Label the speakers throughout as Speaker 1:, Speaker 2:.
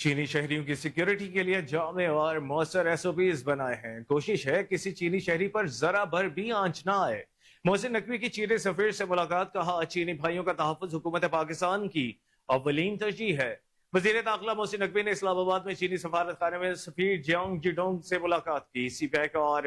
Speaker 1: چینی شہریوں کی سیکیورٹی کے لیے جامع اور مؤثر ایس او پیز بنائے ہیں۔ کوشش ہے کسی چینی شہری پر ذرا بھر بھی آنچ نہ آئے۔ محسن نقوی کی چینی سفیر سے ملاقات، کہا چینی بھائیوں کا تحفظ حکومت پاکستان کی اولین ترجیح ہے۔ وزیر داخلہ محسن نقوی نے اسلام آباد میں چینی سفارت خانے میں سفیر جیانگ جیڈونگ سے ملاقات کی۔ سی پیک اور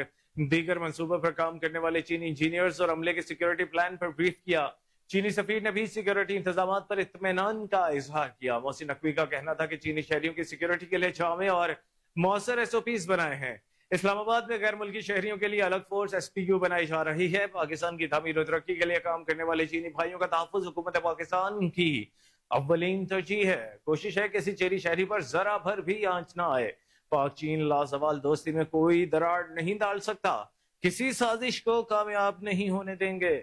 Speaker 1: دیگر منصوبوں پر کام کرنے والے چینی انجینئرز اور عملے کے سیکیورٹی پلان پر بریف کیا۔ چینی سفیر نے بھی سیکیورٹی انتظامات پر اطمینان کا اظہار کیا۔ محسن نقوی کا کہنا تھا کہ چینی شہریوں کی سیکیورٹی کے لیے جامع اور مؤثر ایس او پیز بنائے ہیں۔ اسلام آباد میں غیر ملکی شہریوں کے لیے الگ فورس ایس پی یو بنائی جا رہی ہے۔ پاکستان کی تعمیر و ترقی کے لیے کام کرنے والے چینی بھائیوں کا تحفظ حکومت پاکستان کی اولین ترجیح ہے۔ کوشش ہے کسی چینی شہری پر ذرا بھر بھی آنچ نہ آئے۔ پاک چین لازوال دوستی میں کوئی دراڑ نہیں ڈال سکتا، کسی سازش کو کامیاب نہیں ہونے دیں گے۔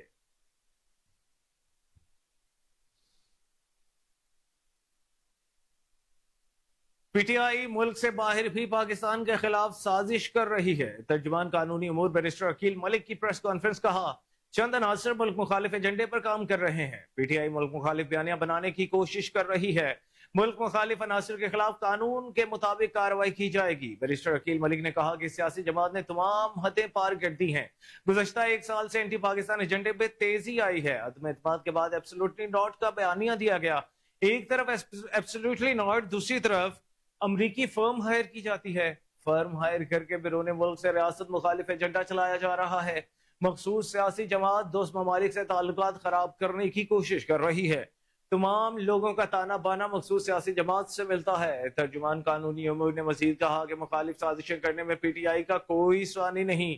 Speaker 1: پی ٹی آئی ملک سے باہر بھی پاکستان کے خلاف سازش کر رہی ہے۔ ترجمان قانونی امور بیرسٹر عقیل ملک کی پریس کانفرنس، کہا چند عناصر ملک مخالف ایجنڈے پر کام کر رہے ہیں۔ پی ٹی آئی ملک مخالف بیانیہ بنانے کی کوشش کر رہی ہے۔ ملک مخالف عناصر کے خلاف قانون کے مطابق کارروائی کی جائے گی۔ بیرسٹر عقیل ملک نے کہا کہ سیاسی جماعت نے تمام حدیں پار کر دی ہیں۔ گزشتہ ایک سال سے اینٹی پاکستان ایجنڈے پہ تیزی آئی ہے۔ عدم اعتماد کے بعد ایبسولوٹلی ناٹ کا بیانیہ دیا گیا۔ ایک طرف ایبسولوٹلی ناٹ، دوسری طرف امریکی فرم ہائر کی جاتی ہے۔ فرم ہائر کر کے بیرون ملک سے ریاست مخالف ایجنڈا چلایا جا رہا ہے۔ مخصوص سیاسی جماعت دوست ممالک سے تعلقات خراب کرنے کی کوشش کر رہی ہے۔ تمام لوگوں کا تانا بانا مخصوص سیاسی جماعت سے ملتا ہے۔ ترجمان قانونی امور نے مزید کہا کہ مخالف سازشیں کرنے میں پی ٹی آئی کا کوئی ثانی نہیں۔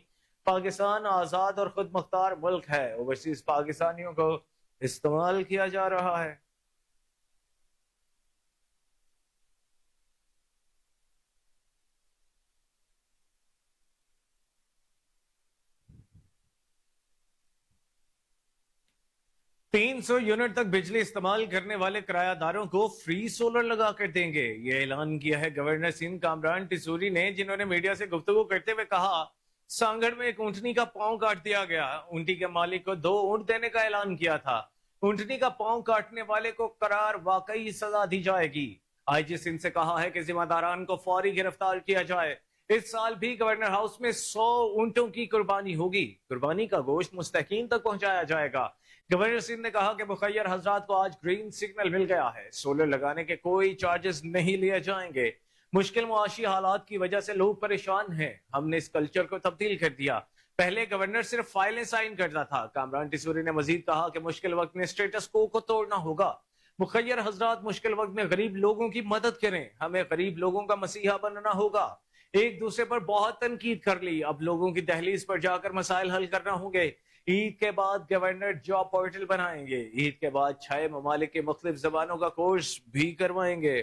Speaker 1: پاکستان آزاد اور خود مختار ملک ہے۔ اوورسیز پاکستانیوں کو استعمال کیا جا رہا ہے۔ 300 یونٹ تک بجلی استعمال کرنے والے کرایہ داروں کو فری سولر لگا کر دیں گے، یہ اعلان کیا ہے گورنر سندھ کامران ٹیسوری نے، جنہوں نے میڈیا سے گفتگو کرتے ہوئے کہا سانگڑ میں ایک اونٹنی کا پاؤں کاٹ دیا گیا۔ اونٹی کے مالک کو 2 اونٹ دینے کا اعلان کیا تھا۔ اونٹنی کا پاؤں کاٹنے والے کو قرار واقعی سزا دی جائے گی۔ آئی جی سندھ سے کہا ہے کہ ذمہ داران کو فوری گرفتار کیا جائے۔ اس سال بھی گورنر ہاؤس میں 100 اونٹوں کی قربانی ہوگی۔ قربانی کا گوشت مستحقین تک پہنچایا جائے گا۔ گورنر سندھ نے کہا کہ مخیر حضرات کو آج گرین سگنل مل گیا ہے، سولر لگانے کے کوئی چارجز نہیں لیے جائیں گے۔ مشکل معاشی حالات کی وجہ سے لوگ پریشان ہیں، ہم نے اس کلچر کو تبدیل کر دیا۔ پہلے گورنر صرف فائلیں سائن کرتا تھا۔ کامران ٹیسوری نے مزید کہا کہ مشکل وقت میں سٹیٹس کو توڑنا ہوگا۔ مخیر حضرات مشکل وقت میں غریب لوگوں کی مدد کریں، ہمیں غریب لوگوں کا مسیحا بننا ہوگا۔ ایک دوسرے پر بہت تنقید کر لی، اب لوگوں کی دہلیز پر جا کر مسائل حل کرنا ہوں گے۔ عید کے بعد گورنر جاب پورٹل بنائیں گے۔ عید کے بعد 6 ممالک کے مختلف زبانوں کا کورس بھی کروائیں گے۔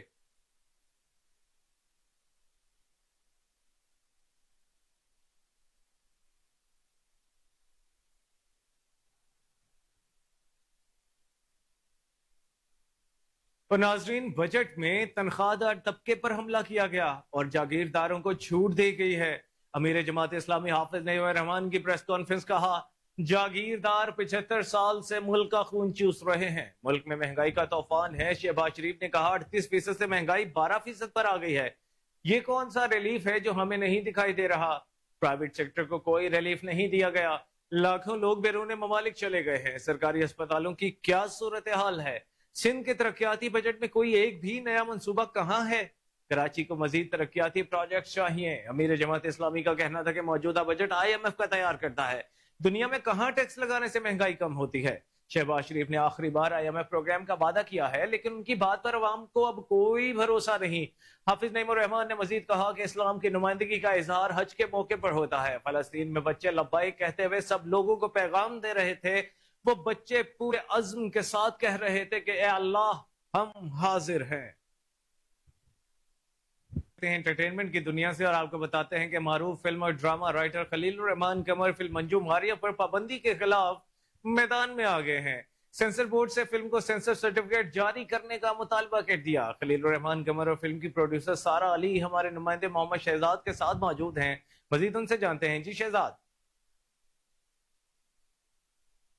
Speaker 1: اور ناظرین، بجٹ میں تنخواہ دار طبقے پر حملہ کیا گیا اور جاگیرداروں کو چھوٹ دی گئی ہے۔ امیر جماعت اسلامی حافظ نعیم الرحمان کی پریس کانفرنس، کہا جاگیردار 75 سال سے ملک کا خون چوس رہے ہیں، ملک میں مہنگائی کا طوفان ہے۔ شہباز شریف نے کہا 38% سے مہنگائی 12% پر آ گئی ہے۔ یہ کون سا ریلیف ہے جو ہمیں نہیں دکھائی دے رہا؟ پرائیویٹ سیکٹر کو کوئی ریلیف نہیں دیا گیا۔ لاکھوں لوگ بیرون ممالک چلے گئے ہیں۔ سرکاری اسپتالوں کی کیا صورتحال ہے؟ سندھ کے ترقیاتی بجٹ میں کوئی ایک بھی نیا منصوبہ کہاں ہے؟ کراچی کو مزید ترقیاتی پروجیکٹس چاہیے۔ امیر جماعت اسلامی کا کہنا تھا کہ موجودہ بجٹ آئی ایم ایف کا تیار کرتا ہے، دنیا میں کہاں ٹیکس لگانے سے مہنگائی کم ہوتی ہے۔ شہباز شریف نے آخری بار آئی ایم ایف پروگرام کا وعدہ کیا ہے، لیکن ان کی بات پر عوام کو اب کوئی بھروسہ نہیں۔ حافظ نعیم الرحمان نے مزید کہا کہ اسلام کی نمائندگی کا اظہار حج کے موقع پر ہوتا ہے۔ فلسطین میں بچے لبیک کہتے ہوئے سب لوگوں کو پیغام دے رہے تھے، وہ بچے پورے عزم کے ساتھ کہہ رہے تھے کہ اے اللہ ہم حاضر ہیں۔ انٹرٹینمنٹ کی دنیا سے اور آپ کو بتاتے ہیں کہ معروف فلم اور ڈرامہ رائٹر خلیل الرحمان قمر فلم منجو ماریہ پر پابندی کے خلاف میدان میں آ گئے ہیں۔ سینسر بورڈ سے فلم کو سینسر سرٹیفکیٹ جاری کرنے کا مطالبہ کر دیا۔ خلیل الرحمان قمر اور فلم کی پروڈیوسر سارا علی ہمارے نمائندے محمد شہزاد کے ساتھ موجود ہیں، مزید ان سے جانتے ہیں۔ جی شہزاد۔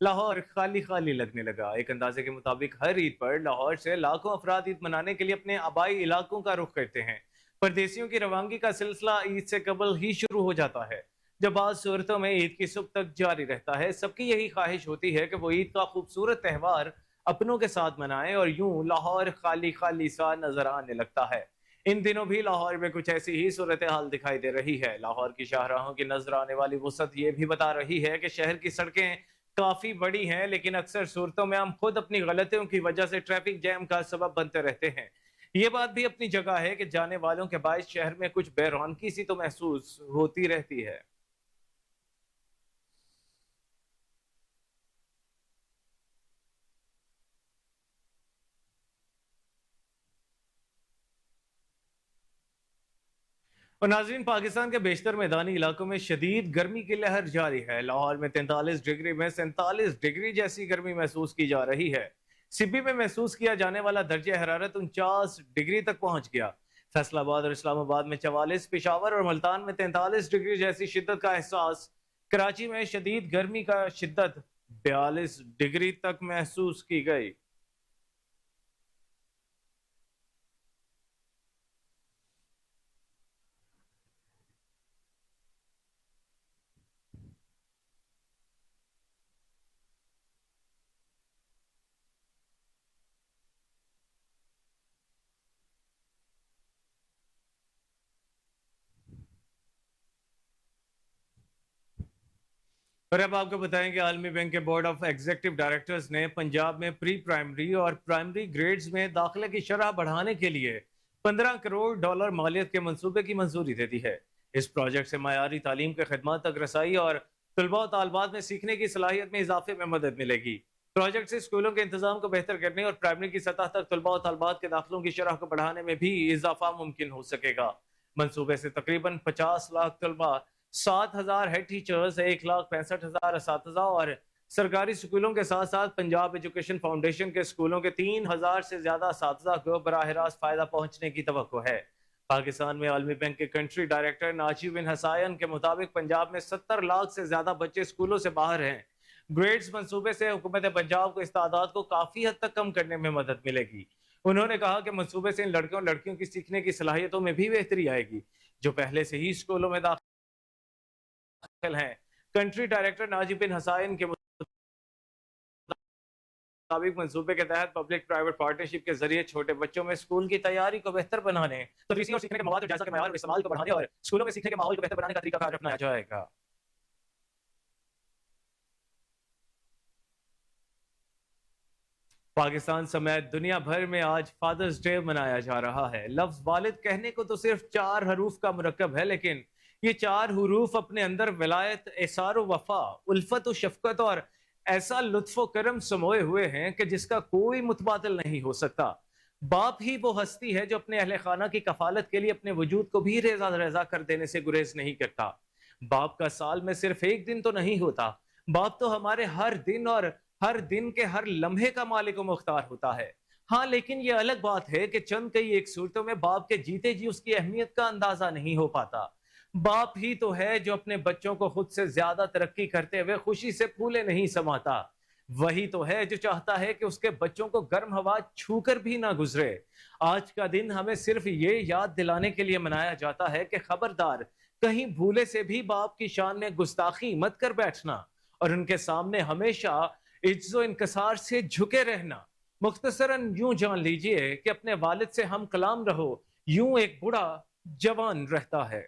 Speaker 1: لاہور خالی خالی لگنے لگا. ایک اندازے کے مطابق ہر عید پر لاہور سے لاکھوں افراد عید منانے کے لیے اپنے آبائی علاقوں کا رخ کرتے ہیں. پردیسیوں کی روانگی کا سلسلہ عید سے قبل ہی شروع ہو جاتا ہے، جو بعض صورتوں میں عید کی صبح تک جاری رہتا ہے. سب کی یہی خواہش ہوتی ہے کہ وہ عید کا خوبصورت تہوار اپنوں کے ساتھ منائیں، اور یوں لاہور خالی خالی سا نظر آنے لگتا ہے. ان دنوں بھی لاہور میں کچھ ایسی ہی صورتحال دکھائی دے رہی ہے. لاہور کی شاہراہوں کی نظر آنے والی وسعت یہ بھی بتا رہی ہے کہ شہر کی سڑکیں کافی بڑی ہیں، لیکن اکثر صورتوں میں ہم خود اپنی غلطیوں کی وجہ سے ٹریفک جیم کا سبب بنتے رہتے ہیں. یہ بات بھی اپنی جگہ ہے کہ جانے والوں کے باعث شہر میں کچھ بے رونقی سی تو محسوس ہوتی رہتی ہے. اور ناظرین، پاکستان کے بیشتر میدانی علاقوں میں شدید گرمی کی لہر جاری ہے. لاہور میں 43 ڈگری میں 47 ڈگری جیسی گرمی محسوس کی جا رہی ہے. سبی میں محسوس کیا جانے والا درجہ حرارت 49 ڈگری تک پہنچ گیا. فیصل آباد اور اسلام آباد میں 44، پشاور اور ملتان میں 43 ڈگری جیسی شدت کا احساس. کراچی میں شدید گرمی کا شدت 42 ڈگری تک محسوس کی گئی. اور اب آپ کو بتائیں کہ عالمی بینک کے بورڈ آف ایگزیکٹو ڈائریکٹرز نے پنجاب میں پری پرائمری اور پرائمری گریڈز میں داخلے کی شرح بڑھانے کے لیے $15 کروڑ مالیت کے منصوبے کی منظوری دے دی ہے. اس پروجیکٹ سے معیاری تعلیم کے خدمات تک رسائی اور طلباء و طالبات میں سیکھنے کی صلاحیت میں اضافے میں مدد ملے گی. پروجیکٹ سے اسکولوں کے انتظام کو بہتر کرنے اور پرائمری کی سطح تک طلباء و طالبات کے داخلوں کی شرح کو بڑھانے میں بھی اضافہ ممکن ہو سکے گا. منصوبے سے تقریباً 50 لاکھ طلباء، 7,000 ہیڈ ٹیچرز، 1,65,000 اساتذہ اور سرکاری اسکولوں کے ساتھ ساتھ پنجاب ایجوکیشن فاؤنڈیشن کے اسکولوں کے 3,000 سے زیادہ اساتذہ کو براہ راست فائدہ پہنچنے کی توقع ہے. پاکستان میں عالمی بینک کے کنٹری ڈائریکٹر ناجی بن حسین کے مطابق پنجاب میں 70 لاکھ سے زیادہ بچے اسکولوں سے باہر ہیں. گریڈز منصوبے سے حکومت پنجاب کو اس تعداد کو کافی حد تک کم کرنے میں مدد ملے گی. انہوں نے کہا کہ منصوبے سے ان لڑکوں اور لڑکیوں کی سیکھنے کی صلاحیتوں میں بھی بہتری آئے گی جو پہلے سے ہی اسکولوں میں داخل ہیں. کنٹری ڈائریکٹر ناجی بن حسین کے مطابق منصوبے کے تحت پبلک پرائیویٹ پارٹنرشپ کے ذریعے چھوٹے بچوں میں اسکول کی تیاری کو بہتر بنانے، تدریسی اور سیکھنے کے مواد اور جائزہ کے معیار اور استعمال کو بڑھانے اور اسکولوں میں سیکھنے کے ماحول کو بہتر بنانے کا طریقہ کار اپنایا جائے گا. پاکستان سمیت دنیا بھر میں آج فادرز ڈے منایا جا رہا ہے. لفظ والد کہنے کو تو صرف 4 حروف کا مرکب ہے، لیکن یہ 4 حروف اپنے اندر ولایت، احسار و وفا، الفت و شفقت اور ایسا لطف و کرم سموئے ہوئے ہیں کہ جس کا کوئی متبادل نہیں ہو سکتا. باپ ہی وہ ہستی ہے جو اپنے اہل خانہ کی کفالت کے لیے اپنے وجود کو بھی ریزہ کر دینے سے گریز نہیں کرتا. باپ کا سال میں صرف ایک دن تو نہیں ہوتا، باپ تو ہمارے ہر دن اور ہر دن کے ہر لمحے کا مالک و مختار ہوتا ہے. ہاں، لیکن یہ الگ بات ہے کہ چند کئی ایک صورتوں میں باپ کے جیتے جی اس کی اہمیت کا اندازہ نہیں ہو پاتا. باپ ہی تو ہے جو اپنے بچوں کو خود سے زیادہ ترقی کرتے ہوئے خوشی سے پھولے نہیں سماتا. وہی تو ہے جو چاہتا ہے کہ اس کے بچوں کو گرم ہوا چھو کر بھی نہ گزرے. آج کا دن ہمیں صرف یہ یاد دلانے کے لیے منایا جاتا ہے کہ خبردار، کہیں بھولے سے بھی باپ کی شان میں گستاخی مت کر بیٹھنا اور ان کے سامنے ہمیشہ عجز و انکسار سے جھکے رہنا. مختصراً یوں جان لیجئے کہ اپنے والد سے ہم کلام رہو، یوں ایک بوڑھا جوان رہتا ہے.